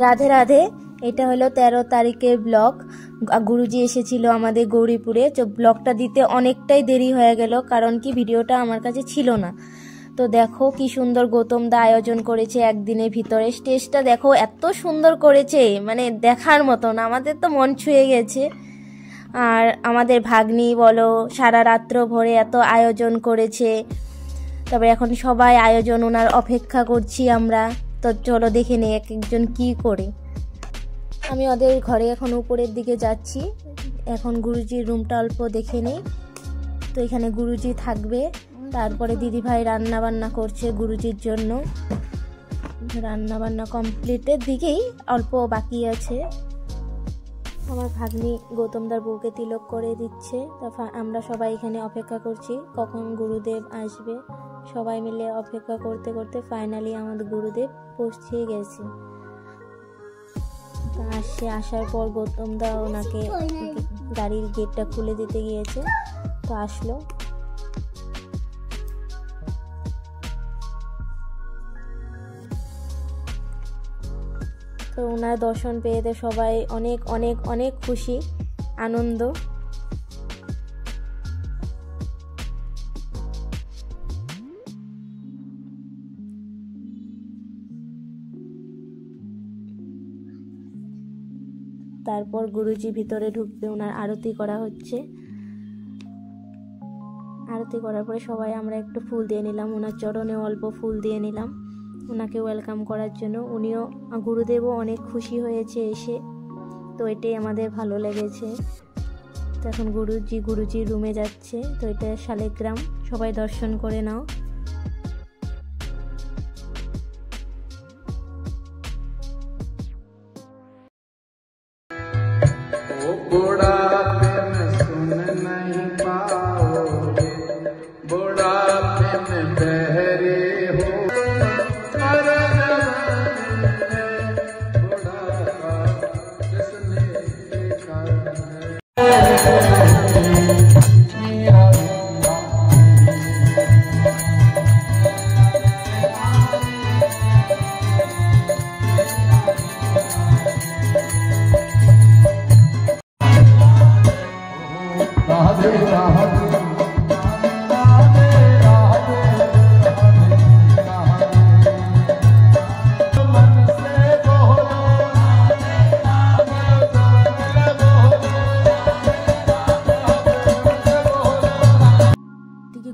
রাধে রাধে। এটা হলো 13 তারিখের ব্লগ। গুরুজি এসেছিল আমাদের গৌরীপুরে। তো ব্লগটা দিতে অনেকটাই দেরি হয়ে গেল, কারণ কি ভিডিওটা আমার কাছে ছিল না। তো দেখো কি সুন্দর গৌতম দা আয়োজন করেছে একদিনের ভিতরে। স্টেজটা দেখো এত সুন্দর করেছে, মানে দেখার মতন, আমাদের তো মন ছুঁয়ে গেছে। আর আমাদের ভাগ্নি বলো সারা রাত্র ভরে এত আয়োজন করেছে। তবে এখন সবাই আয়োজন ওনার অপেক্ষা করছি আমরা। তো চলো দেখে নেই এক একজন কি করে। আমি ওদের ঘরে এখন উপরের দিকে যাচ্ছি। এখন গুরুজির রুমটা অল্প দেখে নেই। তো এখানে গুরুজি থাকবে। তারপরে দিদিভাই রান্না বান্না করছে গুরুজির জন্য। রান্না বান্না কমপ্লিটের দিকেই, অল্প বাকি আছে। আমার ভাগ্নি গৌতমদার বউকে তিলক করে দিচ্ছে। তখন আমরা সবাই এখানে অপেক্ষা করছি কখন গুরুদেব আসবে। সবাই মিলে অপেক্ষা করতে করতে ফাইনালি আমাদের গুরুদেব পৌঁছে গেছে। আসার পর গৌতমদা ওনাকে গাড়ির গেটটা খুলে দিতে গিয়েছে। তো আসলো। তো ওনার দর্শন পেয়ে সবাই অনেক অনেক অনেক খুশি, আনন্দ। তারপর গুরুজি ভিতরে ঢুকবে, ওনার আরতি করা হচ্ছে। আরতি করার পরে সবাই আমরা একটু ফুল দিয়ে নিলাম, ওনার চরণে অল্প ফুল দিয়ে নিলাম ওনাকে ওয়েলকাম করার জন্য। উনিও, গুরুদেবও অনেক খুশি হয়েছে এসে। তো এটাই আমাদের ভালো লেগেছে। তো এখন গুরুজি রুমে যাচ্ছে। তো এটা শালিগ্রাম, সবাই দর্শন করে নাও।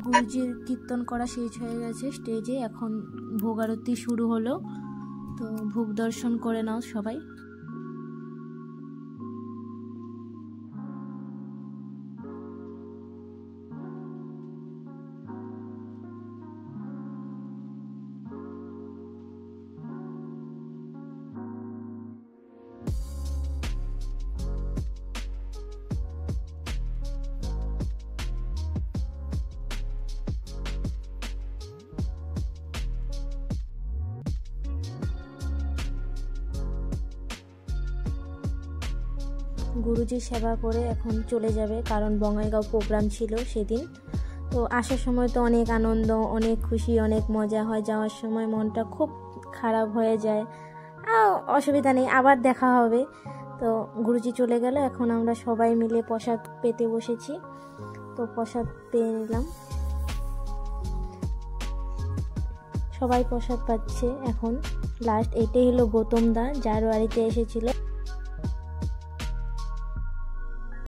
গুরুজির কীর্তন করা শেষ হয়ে গেছে স্টেজে। এখন ভোগ আরতি শুরু হলো। তো ভোগ দর্শন করে নাও সবাই। গুরুজির সেবা করে এখন চলে যাবে, কারণ বঙ্গাইগাঁও প্রোগ্রাম ছিল সেদিন। তো আসার সময় তো অনেক আনন্দ, অনেক খুশি, অনেক মজা হয়। যাওয়ার সময় মনটা খুব খারাপ হয়ে যায়। অসুবিধা নেই, আবার দেখা হবে। তো গুরুজি চলে গেল। এখন আমরা সবাই মিলে প্রসাদ পেতে বসেছি। তো প্রসাদ পেয়ে নিলাম, সবাই প্রসাদ পাচ্ছে। এখন লাস্ট এটাই হলো গৌতম দা, যার বাড়িতে এসেছিল।